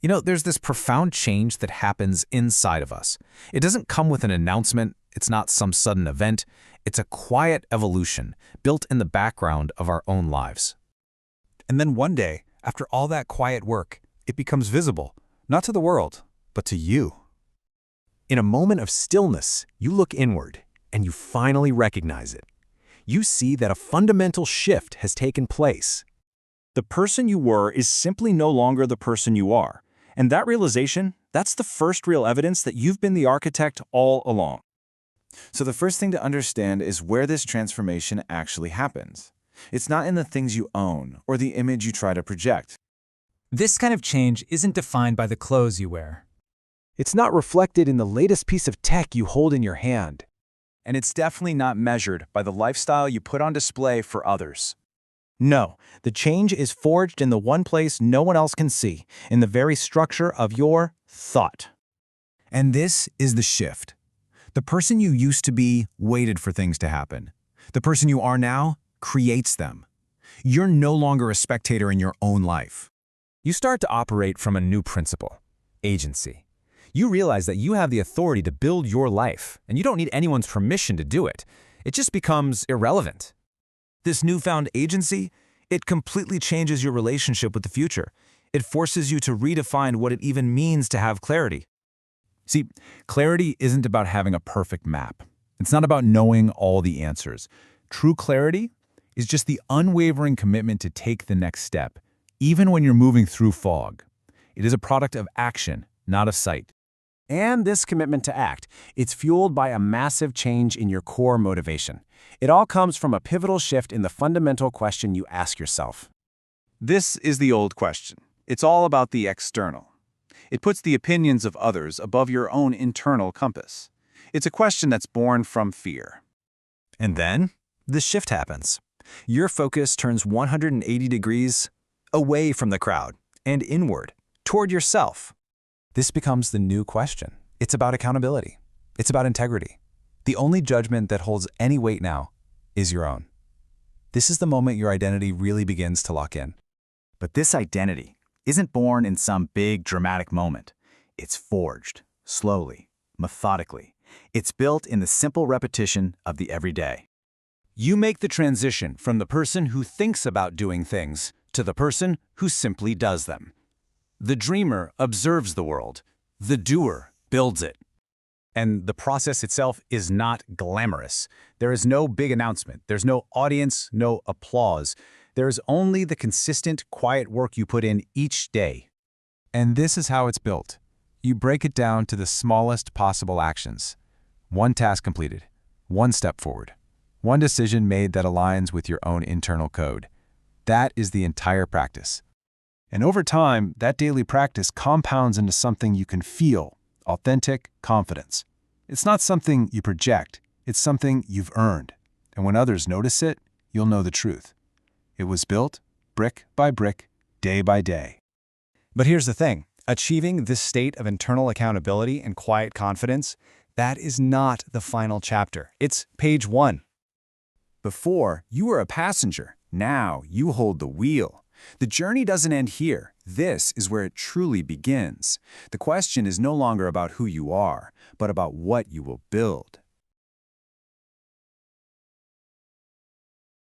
There's this profound change that happens inside of us. It doesn't come with an announcement. It's not some sudden event. It's a quiet evolution built in the background of our own lives. And then one day, after all that quiet work, it becomes visible, not to the world, but to you. In a moment of stillness, you look inward, and you finally recognize it. You see that a fundamental shift has taken place. The person you were is simply no longer the person you are. And that realization, that's the first real evidence that you've been the architect all along. So the first thing to understand is where this transformation actually happens. It's not in the things you own or the image you try to project. This kind of change isn't defined by the clothes you wear. It's not reflected in the latest piece of tech you hold in your hand. And it's definitely not measured by the lifestyle you put on display for others. No, the change is forged in the one place no one else can see, in the very structure of your thought. And this is the shift. The person you used to be waited for things to happen. The person you are now creates them. You're no longer a spectator in your own life. You start to operate from a new principle, agency. You realize that you have the authority to build your life, and you don't need anyone's permission to do it. It just becomes irrelevant. This newfound agency, it completely changes your relationship with the future. It forces you to redefine what it even means to have clarity. See, clarity isn't about having a perfect map. It's not about knowing all the answers. True clarity is just the unwavering commitment to take the next step, even when you're moving through fog. It is a product of action, not of sight. And this commitment to act, it's fueled by a massive change in your core motivation. It all comes from a pivotal shift in the fundamental question you ask yourself. This is the old question. It's all about the external. It puts the opinions of others above your own internal compass. It's a question that's born from fear. And then, the shift happens. Your focus turns 180 degrees away from the crowd and inward, toward yourself. This becomes the new question. It's about accountability. It's about integrity. The only judgment that holds any weight now is your own. This is the moment your identity really begins to lock in. But this identity isn't born in some big dramatic moment. It's forged, slowly, methodically. It's built in the simple repetition of the everyday. You make the transition from the person who thinks about doing things to the person who simply does them. The dreamer observes the world. The doer builds it. And the process itself is not glamorous. There is no big announcement. There's no audience, no applause. There is only the consistent, quiet work you put in each day. And this is how it's built. You break it down to the smallest possible actions. One task completed, one step forward, one decision made that aligns with your own internal code. That is the entire practice. And over time, that daily practice compounds into something you can feel, authentic confidence. It's not something you project, it's something you've earned. And when others notice it, you'll know the truth. It was built, brick by brick, day by day. But here's the thing. Achieving this state of internal accountability and quiet confidence, that is not the final chapter. It's page 1. Before, you were a passenger. Now, you hold the wheel. The journey doesn't end here. This is where it truly begins. The question is no longer about who you are, but about what you will build.